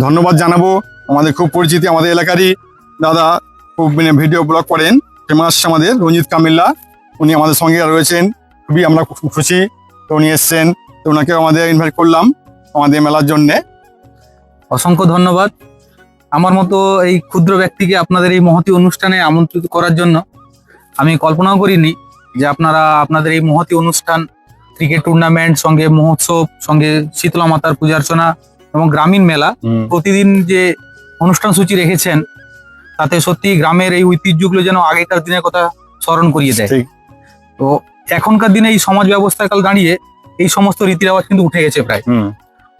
ধন্যবাদ জানাবো। আমাদের খুব পরিচিতি, আমাদের এলাকারই দাদা, খুব ভিডিও ব্লগ করেন, ফেমাস আমাদের রঞ্জিত কামিল্লা, উনি আমাদের সঙ্গে রয়েছেন। খুবই আমরা খুশি তো উনি এসছেন, তো ওনাকেও আমাদের ইনভাইট করলাম আমাদের মেলার জন্যে। অসংখ্য ধন্যবাদ। আমার মতো এই ক্ষুদ্র ব্যক্তিকে আপনাদের এই মহতী অনুষ্ঠানে আমন্ত্রিত করার জন্য আমি কল্পনাও করিনি যে আপনারা আপনাদের এই মহতী অনুষ্ঠান, ক্রিকেট টুর্নামেন্ট, সঙ্গে মহোৎসব, সঙ্গে শীতলা মাতার পূজার্চনা এবং গ্রামীণ মেলা, প্রতিদিন যে অনুষ্ঠান সূচি রেখেছেন, তাতে সত্যি গ্রামের এই ঐতিহ্যগুলো যেন আগেকার দিনের কথা স্মরণ করিয়ে দেয়। ঠিক। তো এখনকার দিনে এই সমাজ ব্যবস্থাকাল দাঁড়িয়ে এই সমস্ত রীতি রেওয়াজ কিন্তু উঠে গেছে প্রায়।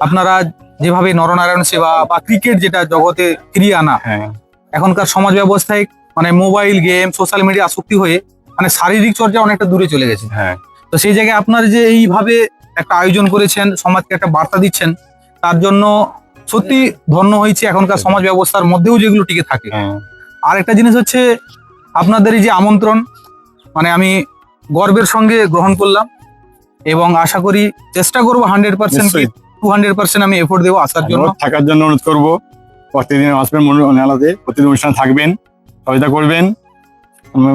আপনারা যেভাবে নরনারায়ণ সেবা বা ক্রিকেট যেটা জগতে ফিরিয়ে আনা, হ্যাঁ, এখনকার সমাজ ব্যবস্থায় মানে মোবাইল গেম, সোশ্যাল মিডিয়া আসক্তি হয়ে মানে শারীরিক চর্চা অনেকটা দূরে চলে গেছে। হ্যাঁ, তো সেই জায়গায় আপনার যে এইভাবে একটা আয়োজন করেছেন, সমাজকে একটা বার্তা দিচ্ছেন, তার জন্য সত্যি ধন্য হয়েছে এখনকার সমাজ ব্যবস্থার মধ্যেও যেগুলো টিকে থাকে। হ্যাঁ। আর একটা জিনিস হচ্ছে আপনাদের এই যে আমন্ত্রণ, মানে আমি গর্বের সঙ্গে গ্রহণ করলাম এবং আশা করি চেষ্টা করবো 100% নিশ্চয়ই। 200% আমি এফোর্ট দেবো আসার জন্য। থাকার জন্য অনুরোধ করবো, প্রতিদিন আসবেন মেলাতে, প্রতিদিন অনুষ্ঠান থাকবেন, সহযোগিতা করবেন,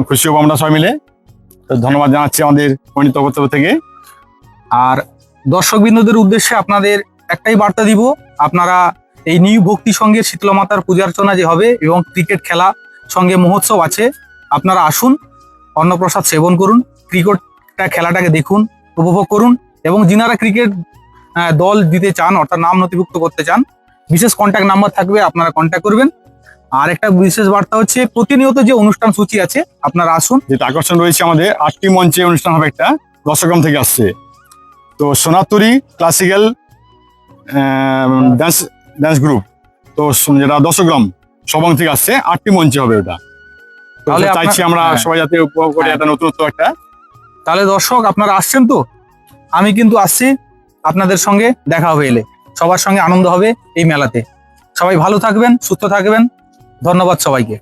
খুশি হবো আমরা সবাই মিলে। তো ধন্যবাদ জানাচ্ছি আমাদের কমিটির তরফ থেকে। আর দর্শকবৃন্দদের উদ্দেশ্যে আপনাদের একটাই বার্তা দিব, আপনারা এই নিউ ভক্তি সঙ্গে শীতলা মাতার পূজার্চনা যে হবে এবং ক্রিকেট খেলা সঙ্গে মহোৎসব আছে, আপনারা আসুন, অন্নপ্রসাদ সেবন করুন, ক্রিকেটটা খেলাটাকে দেখুন, উপভোগ করুন এবং যিনারা ক্রিকেট দল দিতে চান, অর্থাৎ নাম নথিভুক্ত করতে চান, বিশেষ কন্ট্যাক্ট নাম্বার থাকবে, আপনারা কন্ট্যাক্ট করবেন। আর একটা বিশেষ বার্তা হচ্ছে প্রতিনিয়ত যে অনুষ্ঠান সূচি আছে আপনারা আসুন। যেটা আকর্ষণ রয়েছে আমাদের 8টি মঞ্চে অনুষ্ঠান হবে, একটা দশগ্রাম থেকে আসছে, তো সোনাতুরি ক্লাসিক্যাল ডান্স গ্রুপ, তো যেটা দশগ্রাম সবং থেকে আসছে, 8টি মঞ্চে হবে ওটা। তো তাহলে চাইছি আমরা হ্যাঁ। সবাই যাতে উপভোগ করে একটা নতুনত্ব একটা। তাহলে দর্শক আপনারা আসছেন তো, আমি কিন্তু আসছি, আপনাদের সঙ্গে দেখা হবে, এলে সবার সঙ্গে আনন্দ হবে এই মেলাতে। সবাই ভালো থাকবেন, সুস্থ থাকবেন, ধন্যবাদ সবাইকে।